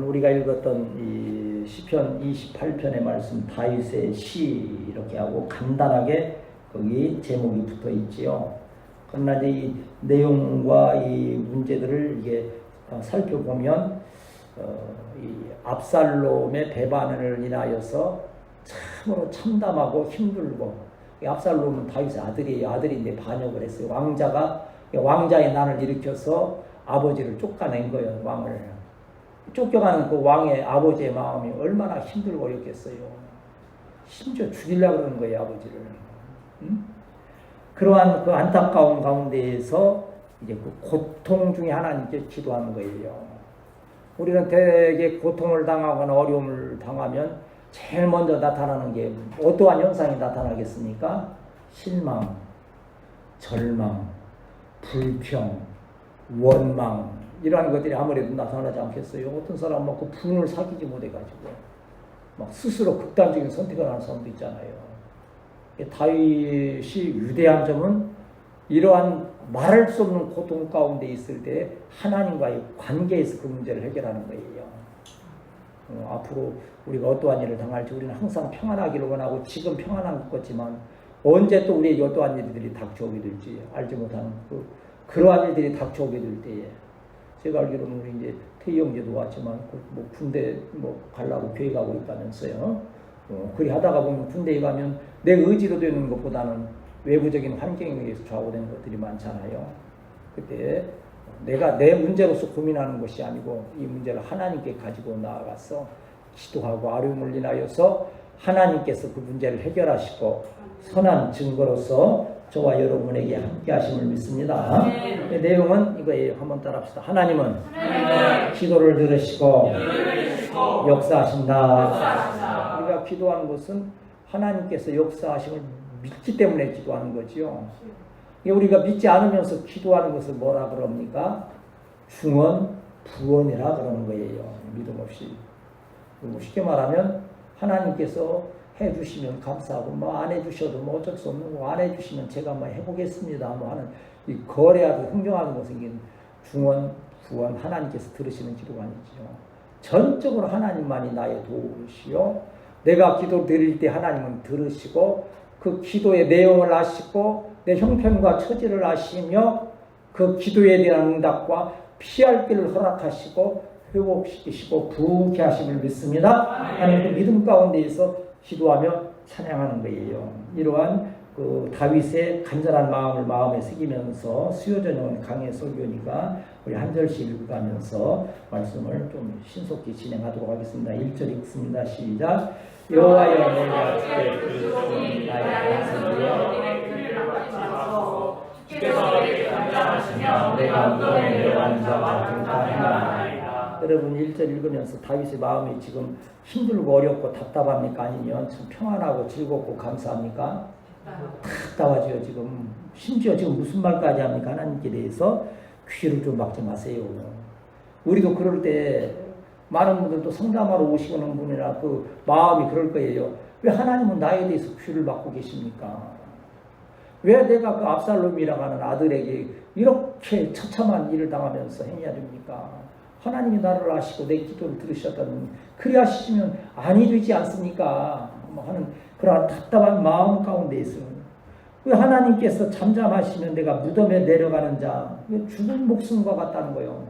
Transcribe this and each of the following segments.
우리가 읽었던 이 시편 28편의 말씀 다윗의 시 이렇게 하고 간단하게 거기 제목이 붙어 있지요. 그러나 이제 이 내용과 이 문제들을 이게 살펴보면 이 압살롬의 배반을 인하여서 참으로 참담하고 힘들고, 이 압살롬은 다윗의 아들이에요. 아들인데 반역을 했어요. 왕자의 난을 일으켜서 아버지를 쫓아낸 거예요. 왕을 쫓겨가는 그 왕의 아버지의 마음이 얼마나 힘들고 어렵겠어요. 심지어 죽이려고 그러는 거예요, 아버지를. 그러한 그 안타까운 가운데에서 이제 그 고통 중에 하나님께 기도하는 거예요. 우리는 되게 고통을 당하거나 어려움을 당하면 제일 먼저 나타나는 게 어떠한 현상이 나타나겠습니까? 실망, 절망, 불평, 원망, 이러한 것들이 아무래도 나타나지 않겠어요. 어떤 사람은 막 그 분을 사귀지 못해가지고 막 스스로 극단적인 선택을 하는 사람도 있잖아요. 다윗이 위대한 점은 이러한 말할 수 없는 고통 가운데 있을 때 하나님과의 관계에서 그 문제를 해결하는 거예요. 앞으로 우리가 어떠한 일을 당할지 우리는 항상 평안하기를 원하고 지금 평안한 것 같지만 언제 또 우리에게 어떠한 일들이 닥쳐오게 될지 알지 못하는 그러한 일들이 닥쳐오게 될 때에, 제가 알기로는 우리 이제 태희 형제도 왔지만 뭐 군대 뭐 가려고 계획하고 있다면서요. 그리 하다가 보면 군대에 가면 내 의지로 되는 것보다는 외부적인 환경에 의해서 좌우되는 것들이 많잖아요. 그때 내가 내 문제로서 고민하는 것이 아니고 이 문제를 하나님께 가지고 나아가서 기도하고 아뢰음을 인하여서 하나님께서 그 문제를 해결하시고 선한 증거로서 저와 여러분에게 함께 하심을 믿습니다. 네. 내용은 이거예요. 한번 따라합시다. 하나님은 기도를 들으시고 역사하신다. 우리가 기도하는 것은 하나님께서 역사하심을 믿기 때문에 기도하는 거지요. 우리가 믿지 않으면서 기도하는 것을 뭐라 그럽니까? 중언, 부언이라 그러는 거예요. 믿음 없이. 쉽게 말하면 하나님께서 해주시면 감사하고 뭐 안 해주셔도 뭐 어쩔 수 없는 거, 안 해주시면 제가 뭐 해보겠습니다 뭐 하는 이 거래하고 흥정하는 것은 중언, 부언, 하나님께서 들으시는 기도가 아니죠. 전적으로 하나님만이 나의 도우시요, 내가 기도 드릴 때 하나님은 들으시고 그 기도의 내용을 아시고 내 형편과 처지를 아시며 그 기도에 대한 응답과 피할 길을 허락하시고 회복시키시고 부흥케 하심을 믿습니다. 하나님 그 믿음 가운데에서 기도하며 찬양하는 거예요. 이러한 그 다윗의 간절한 마음을 마음에 새기면서 수요저녁은 강의 설교니까 우리 한 절씩 읽어가면서 말씀을 좀 신속히 진행하도록 하겠습니다. 1절 읽습니다. 시작. 여호와여 내가 주께 부르짖으니 나의 간섭이여 주께서 내게 감당하시며 내가 무덤에 내려가는 자와 등가하나이다. 여러분 1절 읽으면서 다윗의 마음이 지금 힘들고 어렵고 답답합니까? 아니면 참 평안하고 즐겁고 감사합니까? 답답하죠. 지금 심지어 지금 무슨 말까지 합니까? 하나님께 대해서 귀를 좀 막지 마세요. 우리도 그럴 때 많은 분들도 상담하러 오시는 분이나 그 마음이 그럴 거예요. 왜 하나님은 나에 대해서 귀를 막고 계십니까? 왜 내가 그 압살롬이라고 하는 아들에게 이렇게 처참한 일을 당하면서 행해야 됩니까? 하나님이 나를 아시고 내 기도를 들으셨다는, 그리하시면 아니 되지 않습니까? 하는 그러한 답답한 마음 가운데 있으면 왜 하나님께서 잠잠하시면 내가 무덤에 내려가는 자, 죽은 목숨과 같다는 거예요.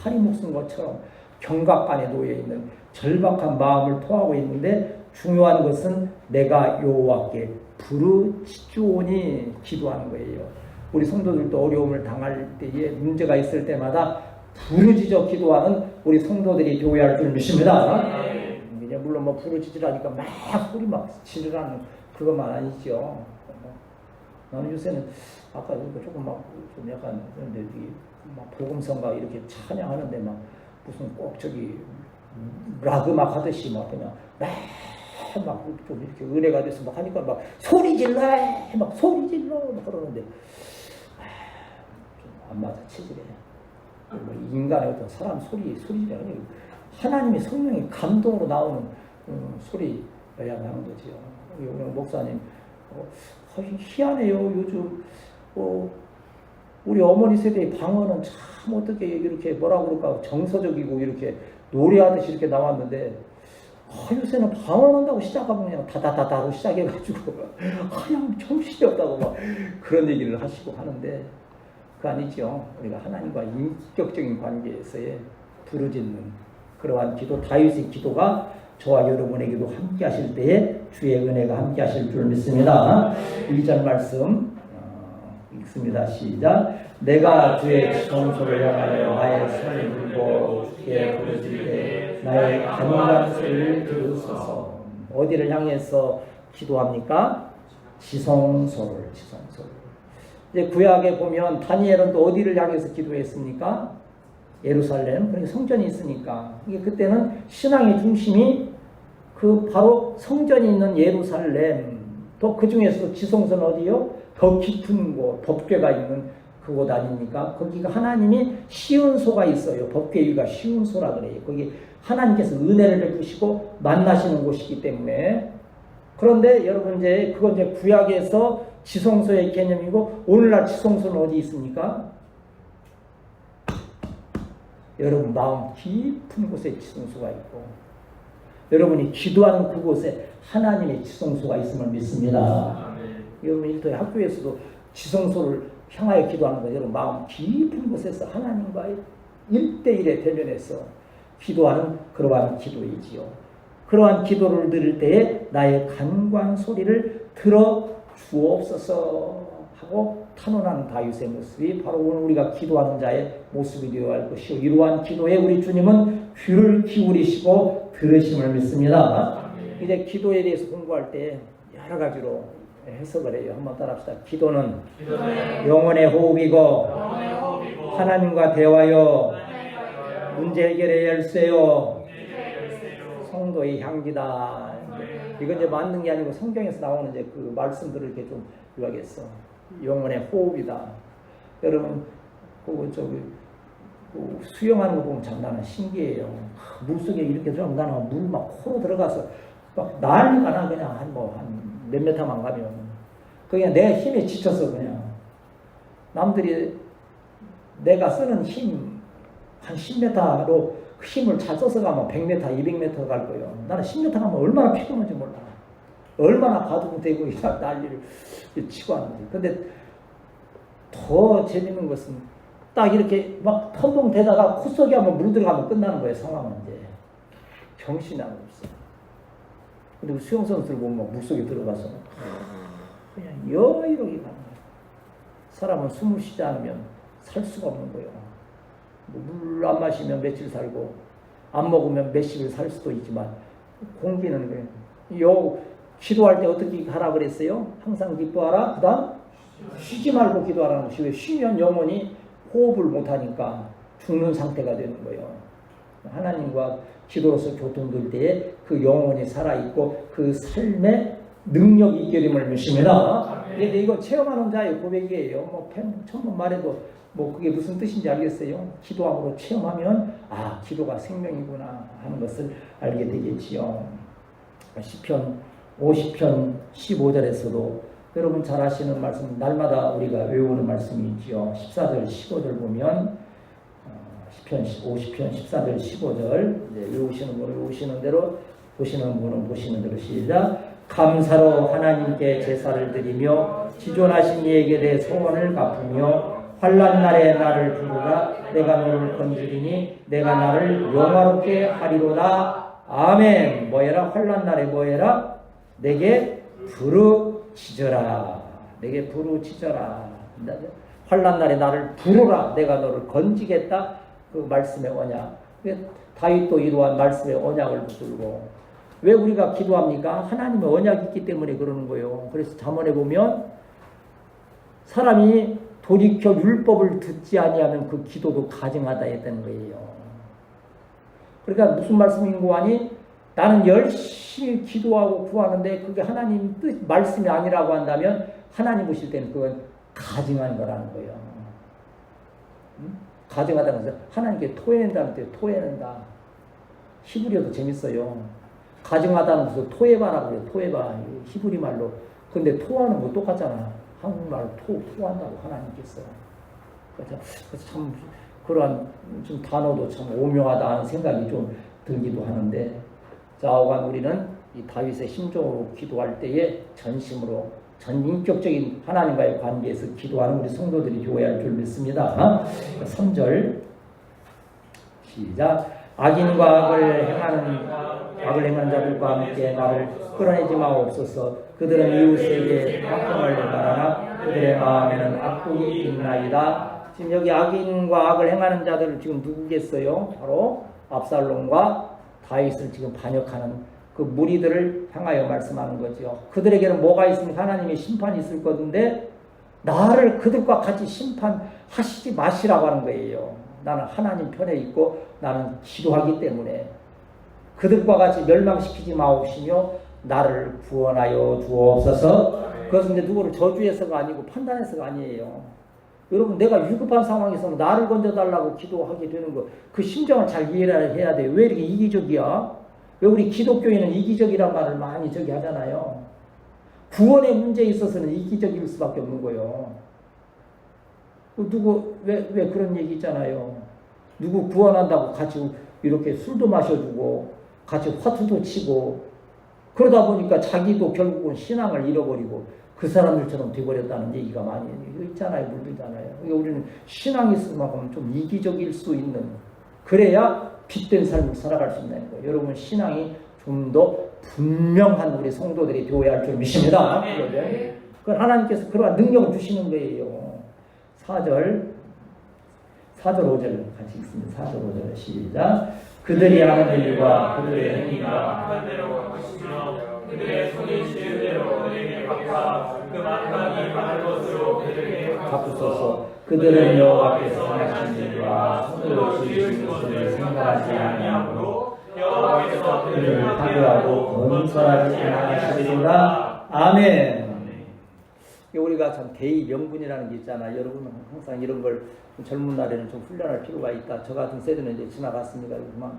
파리 목숨 것처럼 경각간에 놓여있는 절박한 마음을 토하고 있는데, 중요한 것은 내가 여호와께 부르짖으오니 기도하는 거예요. 우리 성도들도 어려움을 당할 때에 문제가 있을 때마다 부르짖어 기도하는 우리 성도들이 되어야 할 줄 믿습니다. 물론 뭐 부르짖으라니까 막 소리 막 지르라는 그것만 아니죠. 나는 요새는 아까 조금 막 좀 약간 그런데 막 복음성가 이렇게 찬양하는데 막 무슨 꼭 저기 락 음악 하듯이 막 그냥 막 좀 이렇게 은혜가 돼서 막 하니까 막 소리 질러 막 소리 질러 막 그러는데 좀 안 맞아, 체질에. 인간의 어떤 사람 소리가 아니고 하나님의 성령의 감동으로 나오는 소리여야 하는 거죠. 우리 목사님 희한해요. 요즘 우리 어머니 세대의 방언은 참 어떻게 이렇게 뭐라 그럴까 정서적이고 이렇게 노래하듯이 이렇게 나왔는데 요새는 방언한다고 시작하면 그냥 다다다다로 시작해가지고 그냥 정신이 없다고 막 그런 얘기를 하시고 하는데 그거 아니죠. 우리가 하나님과 인격적인 관계에서의 부르짖는 그러한 기도, 다윗의 기도가 저와 여러분에게도 함께 하실 때에 주의 은혜가 함께 하실 줄 믿습니다. 1절 말씀 읽습니다. 시작. 내가 주의 지성소를 향하여 나의 손을 들고 주께 부르짖을 때 나의 간절한 소리를 들으소서. 어디를 향해서 기도합니까? 지성소를. 이제 구약에 보면 다니엘은 또 어디를 향해서 기도했습니까? 예루살렘. 그러니까 성전이 있으니까. 그때는 신앙의 중심이 그 바로 성전이 있는 예루살렘. 또 그 중에서도 지성소는 어디요? 더 깊은 곳, 법궤가 있는 그곳 아닙니까? 거기가 하나님이 시온소가 있어요. 법궤 위가 시온소라 그래요. 거기 하나님께서 은혜를 베푸시고 만나시는 곳이기 때문에. 그런데 여러분 그건 구약에서 지성소의 개념이고 오늘날 지성소는 어디 있습니까? 여러분 마음 깊은 곳에 지성소가 있고 여러분이 기도하는 그곳에 하나님의 지성소가 있음을 믿습니다. 여러분 일터의 학교에서도 지성소를 향하여 기도하는 거 여러분 마음 깊은 곳에서 하나님과의 1대1의 대면에서 기도하는 그러한 기도이지요. 그러한 기도를 들을 때에 나의 간구한 소리를 들어 주옵소서 하고 탄원하는 다윗의 모습이 바로 오늘 우리가 기도하는 자의 모습이 되어야 할 것이요. 이러한 기도에 우리 주님은 귀를 기울이시고 들으심을 믿습니다. 이제 기도에 대해서 공부할 때 여러 가지로 해석을 해요. 한번 따라합시다. 기도는 영혼의 호흡이고 하나님과 대화요 문제 해결의 열쇠요 성도의 향기다. 이건 이제 맞는 게 아니고 성경에서 나오는 이제 그 말씀들을 이렇게 좀 요약했어. 영혼의 호흡이다. 여러분 수영하는 거 보면 참 나는 신기해요. 물속에 이렇게 들어가면 나는 물 막 코로 들어가서 막 난리가 나. 그냥 한 몇 메타만 가면 그냥 내 힘에 지쳐서 그냥 남들이 내가 쓰는 힘 한 10m로 힘을 잘 써서 가면 100m, 200m 갈 거예요. 나는 10m 가면 얼마나 피곤한지 몰라. 얼마나 가두고 대고 난리를 치고 하는지. 근데 더 재밌는 것은 딱 이렇게 막 텀벙 대다가 코 속에 한번 물 들어가면 끝나는 거예요. 상황은 이제 정신이 안 없어. 근데 수영선수를 보면 물속에 들어가서 그냥 여유롭게 가는 거예요. 사람은 숨을 쉬지 않으면 살 수가 없는 거예요. 물 안 마시면 며칠 살고 안 먹으면 몇십일 살 수도 있지만 공기는 그래요. 기도할 때 어떻게 하라 그랬어요? 항상 기뻐하라. 그 다음 쉬지 말고 기도하라는 것이 왜 쉬면 영혼이 호흡을 못하니까 죽는 상태가 되는 거예요. 하나님과 기도로서 교통될 때에 그 영혼이 살아있고 그 삶의 능력이 있게 됨을 믿습니다. 그런데 이거 체험하는 자의 고백이에요. 처음 말해도 그게 무슨 뜻인지 알겠어요? 기도함으로 체험하면 기도가 생명이구나 하는 것을 알게 되겠지요. 시편 50편 15절에서도 여러분 잘 아시는 말씀 날마다 우리가 외우는 말씀이 있지요. 14절 15절 보면 시편 50편 14절 15절 외우시는 분은 외우시는 대로 보시는 분은 보시는 대로 시작. 감사로 하나님께 제사를 드리며 지존하신 이에게 내 소원을 갚으며 환난 날에 나를 부르라. 내가 너를 건지리니 내가 나를 영화롭게 하리로다. 아멘. 뭐해라? 환난 날에 뭐해라? 내게 부르짖어라. 내게 부르짖어라. 환난 날에 나를 부르라. 내가 너를 건지겠다. 그 말씀의 언약. 다윗도 이러한 말씀의 언약을 붙들고 왜 우리가 기도합니까? 하나님의 언약이 있기 때문에 그러는 거예요. 그래서 잠언에 보면 사람이 돌이켜 율법을 듣지 아니하면 그 기도도 가증하다 했다는 거예요. 그러니까 무슨 말씀인고 하니 나는 열심히 기도하고 구하는데 그게 하나님 뜻 말씀이 아니라고 한다면 하나님 보실 때는 그건 가증한 거라는 거예요. 가증하다는 것은 하나님께 토해낸다는 뜻, 토해낸다. 히브리어도 재밌어요. 가증하다는 것을 토해바라고 해요. 토해바. 히브리 말로. 근데 토하는 거 똑같잖아. 한국말로 토한다고 하나님께서. 그래서 참 그러한 좀 단어도 참 오묘하다 하는 생각이 좀 들기도 하는데, 자오간 우리는 이 다윗의 심정으로 기도할 때에 전심으로 전인격적인 하나님과의 관계에서 기도하는 우리 성도들이 되어야 할 줄 믿습니다. 3절 시작. 악인과 악을 행하는 자들과 함께 나를 끌어내지 마옵소서. 그들은 이웃에게 악행을 말하나 그들의 마음에는 악독이 있나이다. 지금 여기 악인과 악을 행하는 자들을 지금 누구겠어요? 바로 압살롬과 다윗을 지금 반역하는 그 무리들을 향하여 말씀하는 거죠. 그들에게는 뭐가 있습니까? 하나님의 심판이 있을 건데 나를 그들과 같이 심판하시지 마시라고 하는 거예요. 나는 하나님 편에 있고 나는 기도하기 때문에 그들과 같이 멸망시키지 마옵시며 나를 구원하여 주옵소서. 그것은 이제 누구를 저주해서가 아니고 판단해서가 아니에요. 여러분, 내가 위급한 상황에서는 나를 건져달라고 기도하게 되는 거, 그 심정을 잘 이해를 해야 돼요. 왜 이렇게 이기적이야? 왜 우리 기독교인은 이기적이란 말을 많이 저기 하잖아요. 구원의 문제에 있어서는 이기적일 수밖에 없는 거예요. 왜 그런 얘기 있잖아요. 누구 구원한다고 같이 이렇게 술도 마셔주고 같이 화투도 치고 그러다 보니까 자기도 결국은 신앙을 잃어버리고 그 사람들처럼 돼버렸다는 얘기가 많이 있잖아요. 물들잖아요. 그러니까 우리는 신앙이 있을 만큼 좀 이기적일 수 있는, 그래야 빛된 삶을 살아갈 수 있는 거예요. 여러분, 신앙이 좀 더 분명한 우리 성도들이 되어야 할 줄 믿습니다. 그건 하나님께서 그러한 능력을 주시는 거예요. 4절 5절 같이 읽습니다. 4절 5절 시작. 그들이 하는 일과 그들의 행위가 악한 대로 갚으시며 그들의 손이 지은 대로 그들에게 갚아 그 만각이 많은 것으로 그들에게 갚으소서. 그들은 여호와께서 행하신 일과 손으로 지으신 것을 생각하지 아니하므로 여호와께서 그들을 파괴하고 건설하지 아니하시리라. 아멘. 우리가 참 대의 명분이라는 게 있잖아요. 여러분은 항상 이런 걸 젊은 날에는 좀 훈련할 필요가 있다. 저 같은 세대는 이제 지나갔습니다. 그렇지만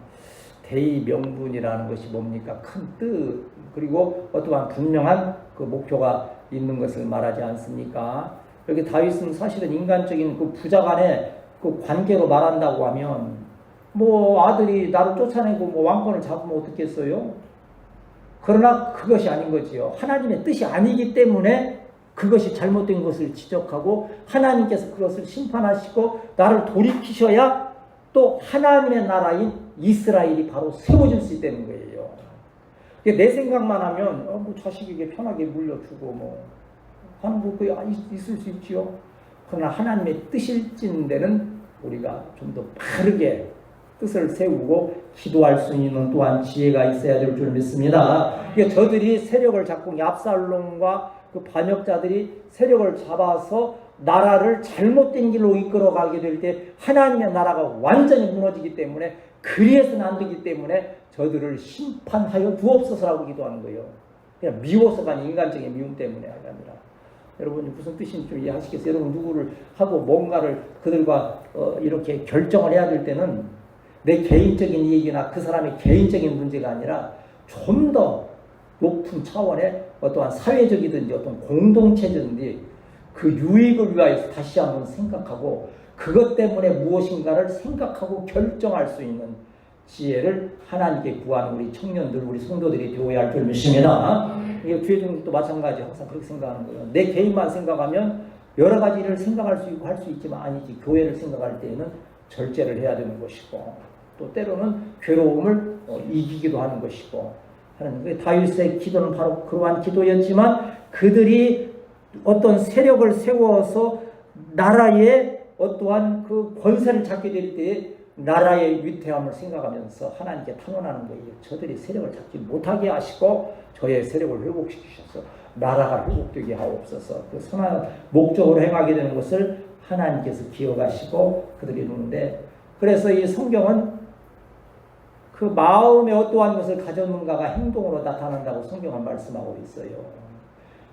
대의 명분이라는 것이 뭡니까? 큰 뜻, 그리고 어떠한 분명한 그 목표가 있는 것을 말하지 않습니까? 여기 다윗은 사실은 인간적인 그 부자 간의 그 관계로 말한다고 하면, 뭐 아들이 나를 쫓아내고 뭐 왕권을 잡으면 어떻겠어요? 그러나 그것이 아닌 거지요. 하나님의 뜻이 아니기 때문에 그것이 잘못된 것을 지적하고 하나님께서 그것을 심판하시고 나를 돌이키셔야 또 하나님의 나라인 이스라엘이 바로 세워질 수 있다는 거예요. 내 생각만 하면 뭐 자식에게 편하게 물려주고 뭐 하는 거 있을 수 있지요. 그러나 하나님의 뜻일진 데는 우리가 좀 더 바르게 뜻을 세우고 기도할 수 있는 또한 지혜가 있어야 될 줄 믿습니다. 저들이 세력을 잡고 압살롬과 그 반역자들이 세력을 잡아서 나라를 잘못된 길로 이끌어가게 될 때 하나님의 나라가 완전히 무너지기 때문에, 그리해서는 안 되기 때문에 저들을 심판하여 주옵소서라고 기도하는 거예요. 그냥 미워서가 아닌 인간적인 미움 때문에 아니라. 여러분 무슨 뜻인지 좀 이해하시겠어요? 여러분 누구를 하고 뭔가를 그들과 이렇게 결정을 해야 될 때는 내 개인적인 이익이나 그 사람의 개인적인 문제가 아니라 좀 더 높은 차원의 어떠한 사회적이든지 어떤 공동체든지 그 유익을 위하여서 다시 한번 생각하고 그것 때문에 무엇인가를 생각하고 결정할 수 있는 지혜를 하나님께 구하는 우리 청년들, 우리 성도들이 되어야 할 줄 믿습니다. 이게 주의종도 마찬가지, 항상 그렇게 생각하는 거예요. 내 개인만 생각하면 여러 가지 일을 생각할 수 있고 할 수 있지만 아니지, 교회를 생각할 때에는 절제를 해야 되는 것이고 또 때로는 괴로움을 이기기도 하는 것이고 하는, 다윗의 기도는 바로 그러한 기도였지만 그들이 어떤 세력을 세워서 나라의 어떠한 그 권세를 잡게 될 때 나라의 위태함을 생각하면서 하나님께 탄원하는 거예요. 저들이 세력을 잡지 못하게 하시고 저의 세력을 회복시키셔서 나라가 회복되게 하옵소서. 그 선한 목적으로 행하게 되는 것을 하나님께서 기억하시고 그들이 누는데, 그래서 이 성경은 그 마음에 어떠한 것을 가졌는가가 행동으로 나타난다고 성경은 말씀하고 있어요.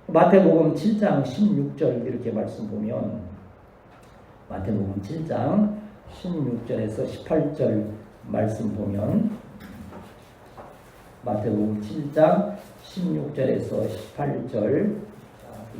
마태복음 7장 16절 이렇게 말씀 보면, 마태복음 7장 16절에서 18절 말씀 보면, 마태복음 7장 16절에서 18절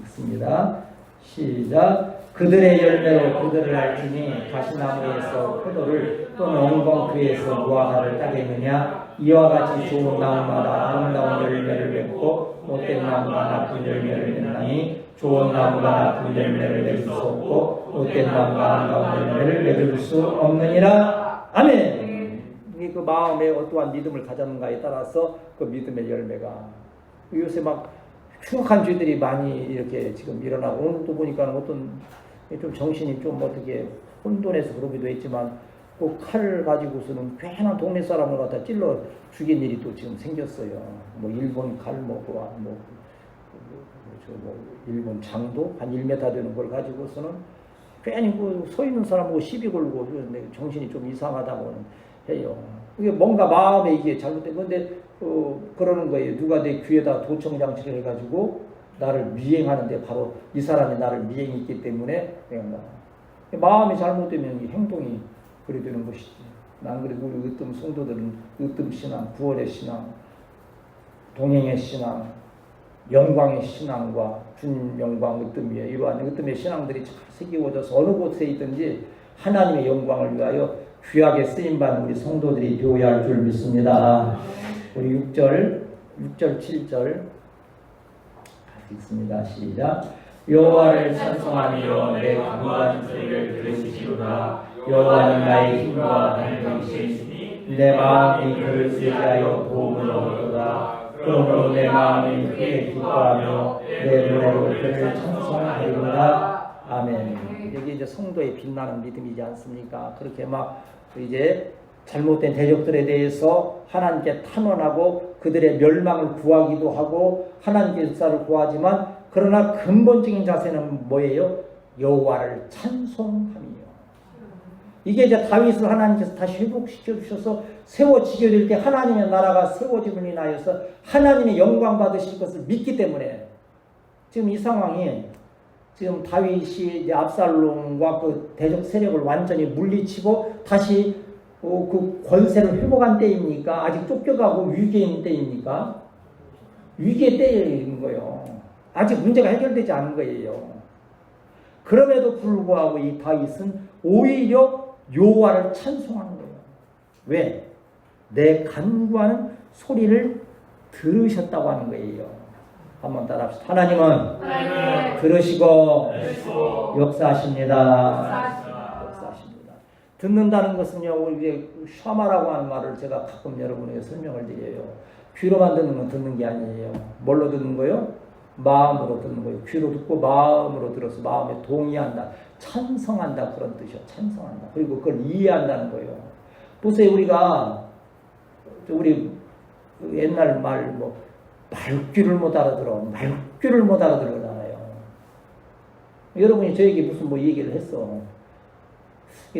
읽습니다. 시작. 그들의 열매로 그들을 알지니 가시나무에서 포도를 또는 엉겅퀴에서 무화과를 따겠느냐. 이와 같이 좋은 나무마다 아름다운 열매를 맺고 못된 나무가 나쁜 열매를 맺나니 좋은 나무가 나쁜 열매를 맺을 수 없고 못된 나무가 아름다운 열매를 맺을 수 없느니라. 아멘. 그 마음에 어떠한 믿음을 가졌는가에 따라서 그 믿음의 열매가 요새 막 흉악한 죄들이 많이 이렇게 지금 일어나고 오늘도 보니까 어떤 좀 정신이 좀 어떻게 혼돈해서 그러기도 했지만 그 칼을 가지고서는 괜한 동네 사람을 갖다 찔러 죽인 일이 또 지금 생겼어요. 뭐 일본 칼 일본 장도 한 1m 되는 걸 가지고서는 괜히 그 서 있는 사람하고 시비 걸고 정신이 좀 이상하다고 해요. 이게 뭔가 마음에 이게 잘못된 건데 그러는 거예요. 누가 내 귀에다 도청장치를 해가지고 나를 미행하는데 바로 이 사람이 나를 미행했기 때문에 마음이 잘못되면 이 행동이 그리 되는 것이지. 난 그래도 우리 으뜸 성도들은 으뜸 신앙, 구원의 신앙, 동행의 신앙, 영광의 신앙과 주님 영광 으뜸이에요. 이러한 으뜸의 신앙들이 잘 새기워져서 어느 곳에 있든지 하나님의 영광을 위하여 귀하게 쓰임받는 우리 성도들이 되어야 할 줄 믿습니다. 우리 6절, 7절 읽습니다. 시작. 여호와를 찬송하며 내 강구한 소리를 들으시리로다. 여호와는 나의 힘과 반석이시니 내 마음이 그를 의지하여 도움을 얻었도다. 그러므로 내 마음이 크게 기뻐하며 내 노래로 그를 찬송하리로다. 아멘. 여기 이제 성도의 빛나는 믿음이지 않습니까? 그렇게 막 이제 잘못된 대적들에 대해서 하나님께 탄원하고 그들의 멸망을 구하기도 하고 하나님께 역사를 구하지만 그러나 근본적인 자세는 뭐예요? 여호와를 찬송함이요. 이게 이제 다윗을 하나님께서 다시 회복시켜 주셔서 세워지게 될 때 하나님의 나라가 세워짐을 인하여서 하나님의 영광 받으실 것을 믿기 때문에 지금 이 상황이 지금 다윗이 이제 압살롬과 그 대적 세력을 완전히 물리치고 다시 그 권세를 회복한 때입니까? 아직 쫓겨가고 위기에 있는 때입니까? 위기의 때인 거예요. 아직 문제가 해결되지 않은 거예요. 그럼에도 불구하고 이 다윗은 오히려 여호와를 찬송하는 거예요. 왜? 내 간구하는 소리를 들으셨다고 하는 거예요. 한번 따라합시다. 하나님은 들으시고 역사하십니다. 듣는다는 것은요, 우리 샤마라고 하는 말을 제가 가끔 여러분에게 설명을 드려요. 귀로만 듣는 건 듣는 게 아니에요. 뭘로 듣는 거요? 마음으로 듣는 거예요. 귀로 듣고 마음으로 들어서 마음에 동의한다, 찬성한다 그런 뜻이요. 찬성한다. 그리고 그걸 이해한다는 거예요. 보세요, 우리 옛날 말 말귀를 못 알아들어, 말귀를 못 알아들잖아요. 여러분이 저에게 무슨 얘기를 했어.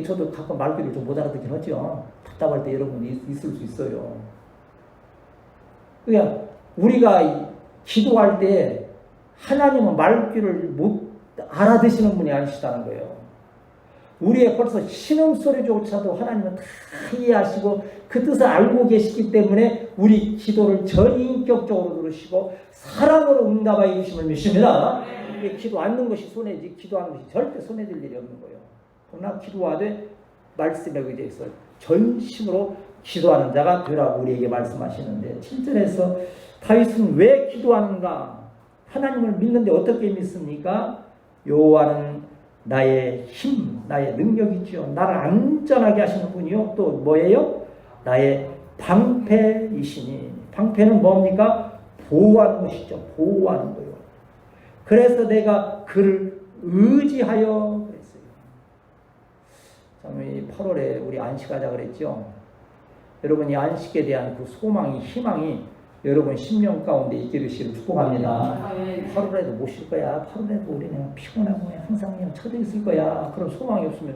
저도 가끔 말귀를 좀 못 알아듣긴 하죠. 답답할 때 여러분이 있을 수 있어요. 그러니까 우리가 기도할 때 하나님은 말귀를 못 알아듣시는 분이 아니시다는 거예요. 우리의 벌써 신음소리조차도 하나님은 다 이해하시고 그 뜻을 알고 계시기 때문에 우리 기도를 전인격적으로 들으시고 사랑으로 응답하여 주심을 믿습니다. 기도 않는 것이 손해지 기도하는 것이 절대 손해질 일이 없는 거예요. 그러나 기도하되 말씀에 의지해서 전심으로 기도하는 자가 되라고 우리에게 말씀하시는데 7절에서 다윗은 왜 기도하는가? 하나님을 믿는데 어떻게 믿습니까? 여호와는 나의 힘, 나의 능력이죠. 나를 안전하게 하시는 분이요. 또 뭐예요? 나의 방패이시니. 방패는 뭡니까? 보호하는 것이죠. 보호하는 거예요. 그래서 내가 그를 의지하여 그랬어요. 참, 8월에 우리 안식하자 그랬죠. 여러분, 이 안식에 대한 그 소망이, 희망이 여러분 심령 가운데 있게 되시기를 축복합니다. 8월에도 못 쉴 거야. 8월에도 우리는 피곤하고 항상 그냥 처져 있을 거야. 그런 소망이 없으면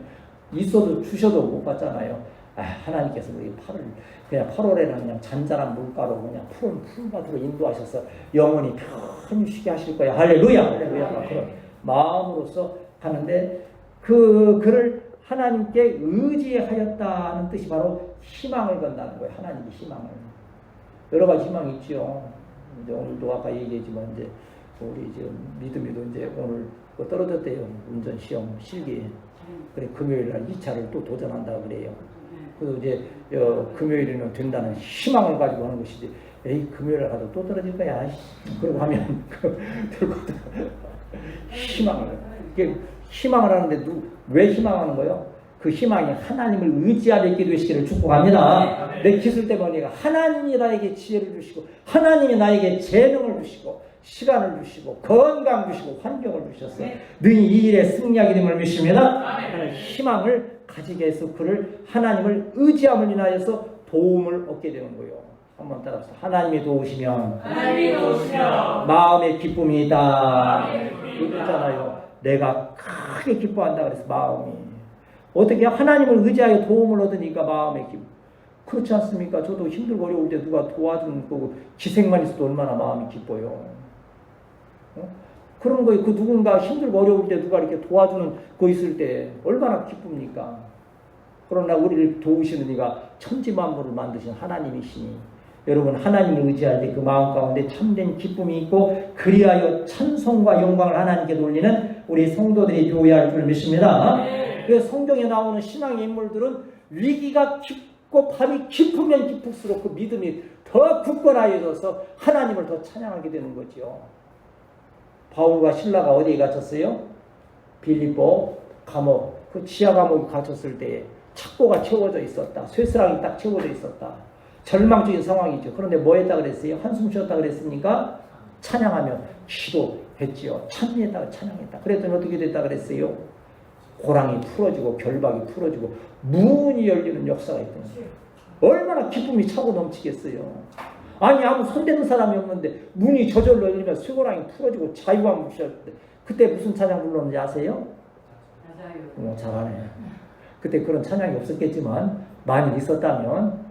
있어도 주셔도 못 받잖아요. 하나님께서 우리 8월에는 그냥 잔잔한 물가로 그냥 푸른 풀밭으로 인도하셔서 영원히 편히 쉬게 하실 거야. 할렐루야, 할렐루야. 그런 마음으로서 하는데 그를 하나님께 의지하였다는 뜻이 바로 희망을 건다는 거예요. 하나님의 희망을. 여러 가지 희망이 있죠. 이제 오늘도 아까 얘기했지만 이제 우리 지금 믿음이도 이제 오늘 그거 떨어졌대요. 운전 시험 실기. 그래 금요일 날 2차를 또 도전한다 그래요. 그래서 이제 금요일에는 된다는 희망을 가지고 하는 것이지. 에이 금요일 날 가도 또 떨어질 거야. 그러고 하면 들고 희망을 하는데 왜 희망하는 거예요? 그 희망이 하나님을 의지하게 되시기를 축복합니다. 내 기술 때문에 하나님이 나에게 지혜를 주시고 하나님이 나에게 재능을 주시고 시간을 주시고 건강 주시고 환경을 주셨어요. 능히 이 일에 승리하게 됨을 믿습니다. 하는 희망을 가지게 해서 그를 하나님을 의지함을 인하여서 도움을 얻게 되는 거예요. 한번 따라서 하나님이 도우시면 마음의 기쁨이 있다. 그랬잖아요. 내가 크게 기뻐한다 그래서 마음이 어떻게 하나님을 의지하여 도움을 얻으니까 마음의 기쁨. 그렇지 않습니까? 저도 힘들고 어려울 때 누가 도와주는 거고 기생만 있어도 얼마나 마음이 기뻐요. 그런 거에 그 누군가 힘들고 어려울 때 누가 이렇게 도와주는 거 있을 때 얼마나 기쁩니까? 그러나 우리를 도우시는 이가 천지만물을 만드신 하나님이시니 여러분 하나님을 의지할 때 그 마음 가운데 참된 기쁨이 있고 그리하여 찬송과 영광을 하나님께 돌리는 우리 성도들이 되어야 할 줄 믿습니다. 그래서 성경에 나오는 신앙의 인물들은 위기가 깊고 밤이 깊으면 깊을수록 그 믿음이 더 굳건하여져서 하나님을 더 찬양하게 되는 거죠. 바울과 실라가 어디에 갇혔어요? 빌립보 감옥, 그 지하 감옥에 갇혔을 때 착고가 채워져 있었다. 쇠스랑이 딱 채워져 있었다. 절망적인 상황이죠. 그런데 뭐 했다 그랬어요? 한숨 쉬었다 그랬습니까? 찬양하며 기도했지요. 찬미했다가 찬양했다. 그랬더니 어떻게 됐다 그랬어요? 고랑이 풀어지고 결박이 풀어지고 문이 열리는 역사가 있던 거예요. 얼마나 기쁨이 차고 넘치겠어요. 아니 아무 손대는 사람이 없는데 문이 저절로 열리면 쇠고랑이 풀어지고 자유가 묻혔는데 그때 무슨 찬양 불렀는지 아세요? 잘하네. 그때 그런 찬양이 없었겠지만 만일 있었다면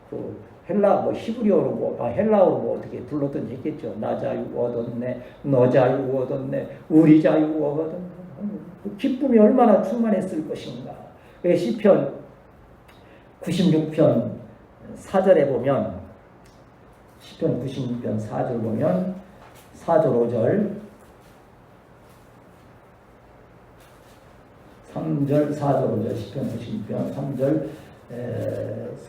그 헬라 히브리어로 헬라어로 어떻게 불렀든지 했겠죠. 나 자유 얻었네, 너 자유 얻었네, 우리 자유 얻었네. 기쁨이 얼마나 충만했을 것인가. 시편 96편 4절에 보면 시편 96편 4절 보면 4절 5절 3절 4절 5절 시편 96편 3절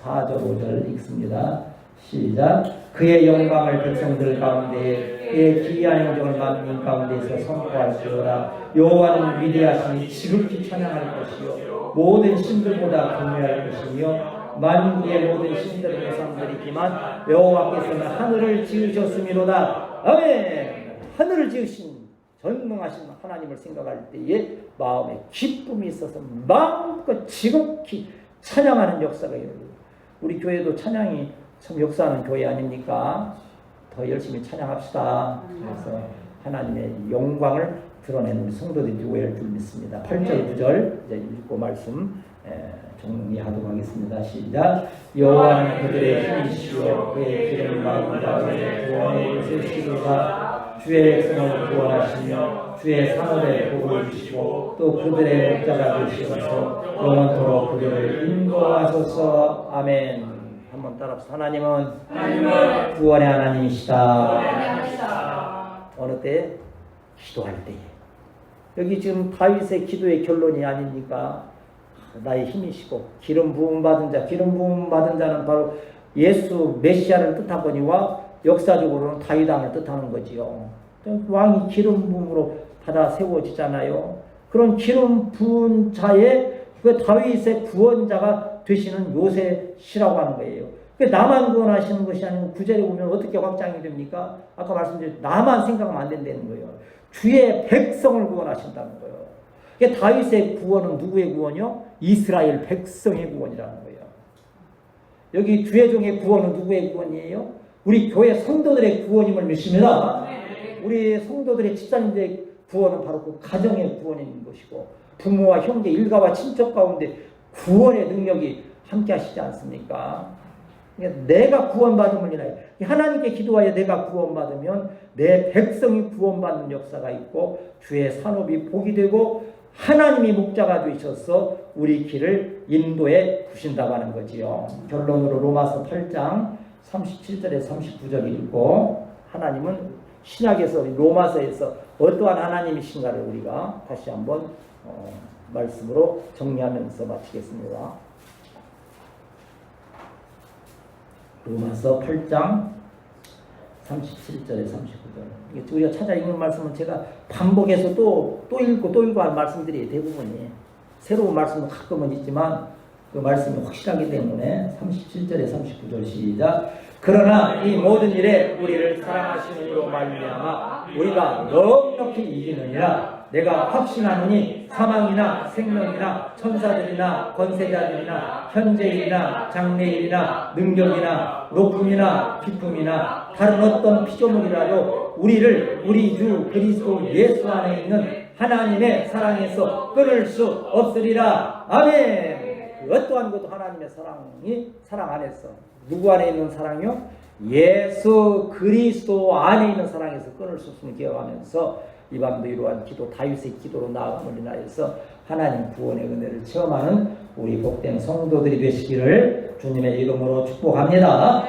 4절 5절 읽습니다. 시작. 그의 영광을 백성들 가운데 그의 기이한 행적을 만민 가운데서 선포할지어다. 여호와는 위대하시니 지극히 찬양할 것이요 모든 신들보다 경외할 것이며 만국의 모든 신들의 조상들이지만 여호와께서는 하늘을 지으셨음이로다. 아멘. 하늘을 지으신 전능하신 하나님을 생각할 때에 마음에 기쁨이 있어서 마음껏 지극히 찬양하는 역사가 일어나요. 우리 교회도 찬양이 참 역사하는 교회 아닙니까? 더 열심히 찬양합시다. 그래서 하나님의 영광을 드러내는 성도들이 되어야 할 줄 믿습니다. 8절 9절 이제 읽고 말씀 정리하도록 하겠습니다. 시작. 여호와는 그들의 힘이시오 그의 기름을 막은 자를 구원해 주시리라. 주의 백성을 구원하시며 주의 산업에 복을 주시고 또 그들의 목자가 되시어서 영원토록 그들을 인도하소서. 아멘. 한번 따라합시다. 하나님은 구원의 하나님이시다. 어느 때? 기도할 때에. 여기 지금 다윗의 기도의 결론이 아닙니까? 나의 힘이시고 기름 부음 받은 자, 기름 부음 받은 자는 바로 예수 메시아를 뜻하거니와 역사적으로는 다윗 왕을 뜻하는 거지요. 왕이 기름 부음으로 받아 세워지잖아요. 그런 기름 부은 자의 그 다윗의 구원자가 되시는 요셉이라고 하는 거예요. 나만 구원하시는 것이 아니고 구절에 보면 어떻게 확장이 됩니까? 아까 말씀드린 나만 생각하면 안 된다는 거예요. 주의 백성을 구원하신다는 거예요. 다윗의 구원은 누구의 구원이요? 이스라엘 백성의 구원이라는 거예요. 여기 주의 종의 구원은 누구의 구원이에요? 우리 교회 성도들의 구원임을 믿습니다. 우리 성도들의 집사님들의 구원은 바로 그 가정의 구원인 것이고 부모와 형제, 일가와 친척 가운데 구원의 능력이 함께 하시지 않습니까? 내가 구원받음을 인하여 하나님께 기도하여 내가 구원받으면 내 백성이 구원받는 역사가 있고 주의 산업이 복이 되고 하나님이 목자가 되셔서 우리 길을 인도해 주신다고 하는 거지요. 결론으로 로마서 8장 37절에 39절 읽고 하나님은 신약에서 로마서에서 어떠한 하나님이신가를 우리가 다시 한번 말씀으로 정리하면서 마치겠습니다. 로마서 8장 37절에 39절. 우리가 찾아 읽는 말씀은 제가 반복해서 또 읽고 할 말씀들이 대부분이 새로운 말씀도 가끔은 있지만 그 말씀이 확실하기 때문에 37절에 39절 시작. 그러나 이 모든 일에 우리를 사랑하시는 이로 말미암아 우리가 넉넉히 이기느니라. 내가 확신하노니 사망이나 생명이나 천사들이나 권세자들이나 현재일이나 장래일이나 능력이나 높음이나 깊음이나 다른 어떤 피조물이라도 우리를 우리 주 그리스도 예수 안에 있는 하나님의 사랑에서 끊을 수 없으리라. 아멘. 그 어떠한 것도 하나님의 사랑 안에서 누구 안에 있는 사랑이요? 예수 그리스도 안에 있는 사랑에서 끊을 수 없음을 기억하면서 이 밤도 이러한 기도, 다윗의 기도로 나아감을 인하여서 하나님 구원의 은혜를 체험하는 우리 복된 성도들이 되시기를 주님의 이름으로 축복합니다.